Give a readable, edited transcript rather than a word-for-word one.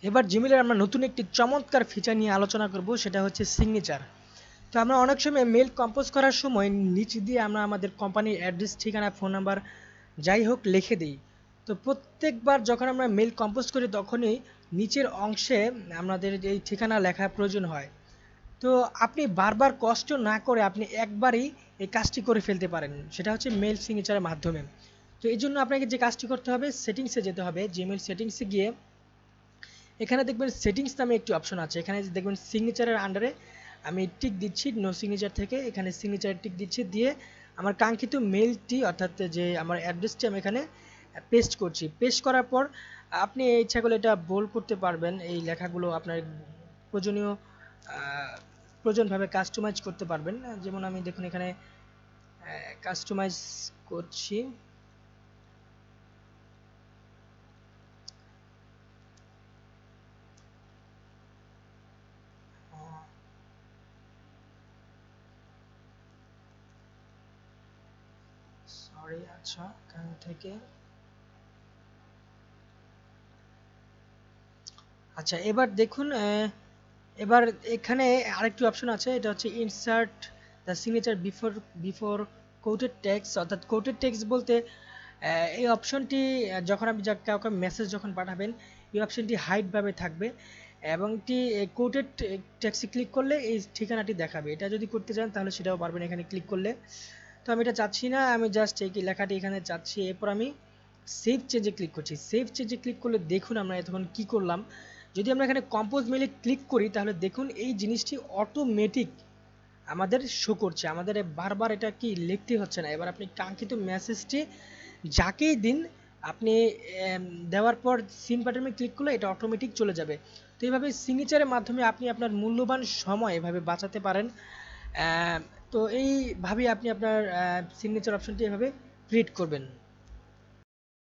এবার জিমেইলের আমরা নতুন একটি চমৎকার ফিচার নিয়ে আলোচনা করব, সেটা হচ্ছে সিগনেচার। তো আমরা অনেক সময় মেইল কম্পোজ করার সময় নিচ দিয়ে আমরা আমাদের কোম্পানির অ্যাড্রেস, ঠিকানা, ফোন নাম্বার যাই হোক লিখে দিই। তো প্রত্যেকবার যখন আমরা মেইল কম্পোজ করি তখনই নিচের অংশে আমাদের এই ঠিকানা লেখার প্রয়োজন হয়। তো আপনি বারবার কষ্ট না করে আপনি একবারই এই কাজটি করে ফেলতে পারেন, সেটা হচ্ছে মেইল সিগনেচারের মাধ্যমে। তো এই জন্য আপনাকে যে কাজটি করতে হবে, সেটিংসে যেতে হবে। জিমেইল সেটিংসে গিয়ে এখানে দেখবেন সেটিংস নামে একটি অপশন আছে, এখানে দেখবেন সিগনেচারের আন্ডারে আমি টিক দিচ্ছি, নো সিগনেচার থেকে এখানে সিগনেচার টিক দিচ্ছি, দিয়ে আমার কাঙ্ক্ষিত মেইলটি অর্থাৎ যে আমার অ্যাড্রেসটি আমি এখানে পেস্ট করছি। পেস্ট করার পর আপনি ইচ্ছা করলে এটা বোল্ড করতে পারবেন, এই লেখাগুলো আপনার প্রয়োজনীয় প্রয়োজনভাবে কাস্টমাইজ করতে পারবেন। যেমন আমি দেখুন এখানে কাস্টমাইজ করছি। সরি, আচ্ছা এখান থেকে আচ্ছা এবার দেখুন, এবার এখানে আরেকটি অপশন আছে, এটা হচ্ছে insert the signature before before quoted text. অর্থাৎ কোটেড টেক্সট বলতে এই অপশনটি যখন আপনি কাউকে মেসেজ যখন পাঠাবেন এই অপশনটি হাইড ভাবে থাকবে এবং এটি কোটেড টেক্সটে ক্লিক করলে এই ঠিকানাটি দেখাবে। এটা যদি করতে চান তাহলে সেটাও পারবেন এখানে ক্লিক করলে। তো আমি এটা চাচ্ছি না, আমি জাস্ট এই লেখাটি এখানে চাচ্ছি। এরপর আমি সেভ চেঞ্জে ক্লিক করছি। সেভ চেঞ্জে ক্লিক করলে দেখুন আমরা এতক্ষণ কী করলাম। যদি আমরা এখানে কম্পোজ মেলে ক্লিক করি তাহলে দেখুন এই জিনিসটি অটোমেটিক আমাদের শো করছে, আমাদের বারবার এটা কি লিখতে হচ্ছে না। এবার আপনি কাঙ্ক্ষিত মেসেজটি যাকেই দিন, আপনি দেওয়ার পর সিন বাটনে ক্লিক করলে এটা অটোমেটিক চলে যাবে। তো এইভাবে সিগনেচারের মাধ্যমে আপনি আপনার মূল্যবান সময় এভাবে বাঁচাতে পারেন। তো এইভাবেই আপনি আপনার সিগনেচার অপশনটি এভাবে ক্রিয়েট করবেন।